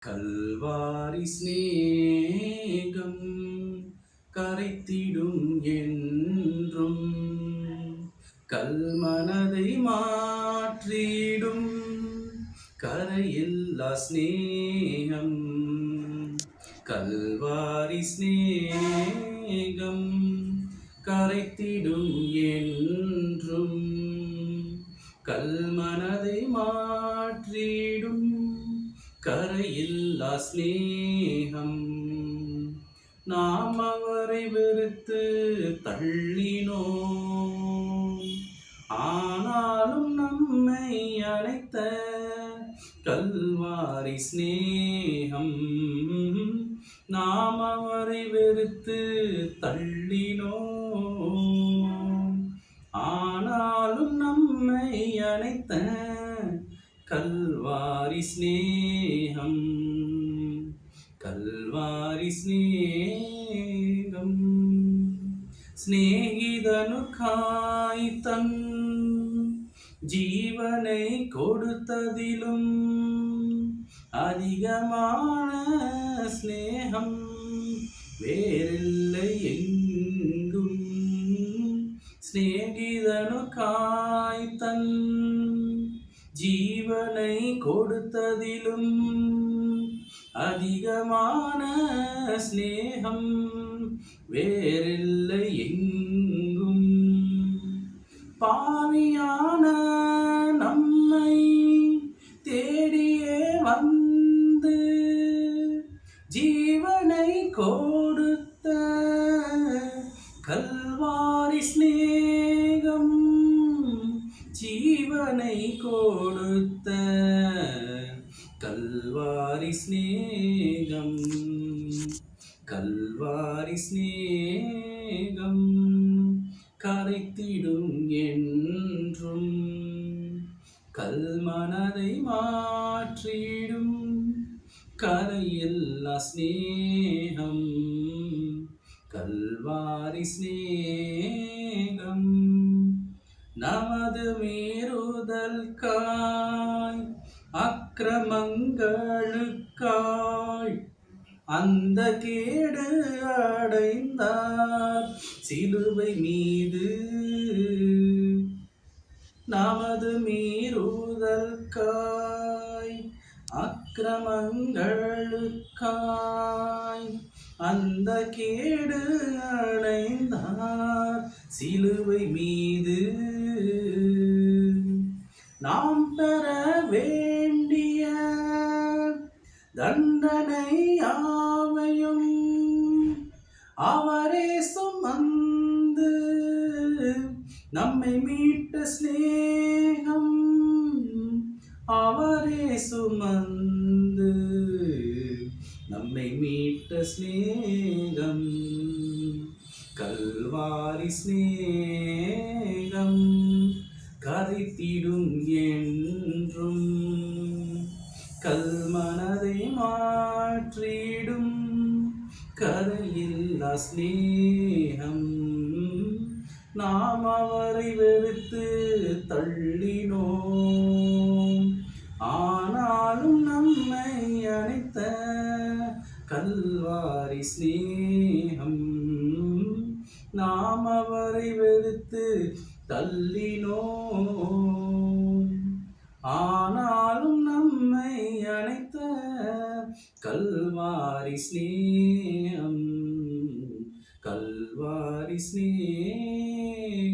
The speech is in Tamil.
கல்வாரி சிநேகம் கரைத்திடும் என்றும் கல்மனதை மாற்றிடும் கரையில்லா சிநேகம். கல்வாரி சிநேகம் கரைத்திடும் என்றும் கல்மனதை மாற்றிடும் கரையில்லா சிநேகம். நாம் அவரை வெறுத்து தள்ளினோம், ஆனாலும் நம்மை அழைத்த கல்வாரி சிநேகம். நாம் அவரை வெறுத்து தள்ளினோம், ஆனாலும் நம்மை அழைத்த கல்வாரி சிநேகம். கல்வாரி சிநேகம். சிநேகிதனுக்காய் தன் ஜீவனை கொடுத்ததிலும் அதிகமான சிநேகம் வேறில்லை எங்கும். சிநேகிதனுக்காய் தன் ஜீவனை கொடுத்ததிலும் அதிகமான சிநேகம் வேறில்லை எங்கும். பாவியான நம்மை தேடியே வந்து ஜீவனை கொடுத்த கல்வாரி சிநேகம். ஜீவனை கொடுத்த கல்வாரி சிநேகம். கல்வாரி சிநேகம் கரைத்திடும் என்றும் கல்மனதை மாற்றிடும் கரையில்லா சிநேகம். கல்வாரி சிநேகம். நமது மீறுதல்காய் அக்கிரமங்களுக்காய் அந்த கேடு அடைந்தார் சிலுவை மீது. நமது மீறுதல்காய் அக்கிரமங்களுக்காய் அந்த கேடு அடைந்தார் சிலுவை மீது. நாம் பெற வேண்டிய தண்டனை யாவையும் அவரே சுமந்து நம்மை மீட்ட சிநேகம். அவரே சுமந்து நம்மை மீட்ட சிநேகம். கல்வாரி சிநேகம் கரைத்திடும் என்றும் கல்மனதை மாற்றிடும் கரையில்லா சிநேகம். நாம் அவரை வெறுத்து தள்ளினோம், ஆனாலும் நம்மை அழைத்த கல்வாரி சிநேகம். நாம் அவரை வெறுத்து தள்ளினோம், ஆனாலும் நம்மை அழைத்த கல்வாரி சிநேகம். கல்வாரி சிநேகம்.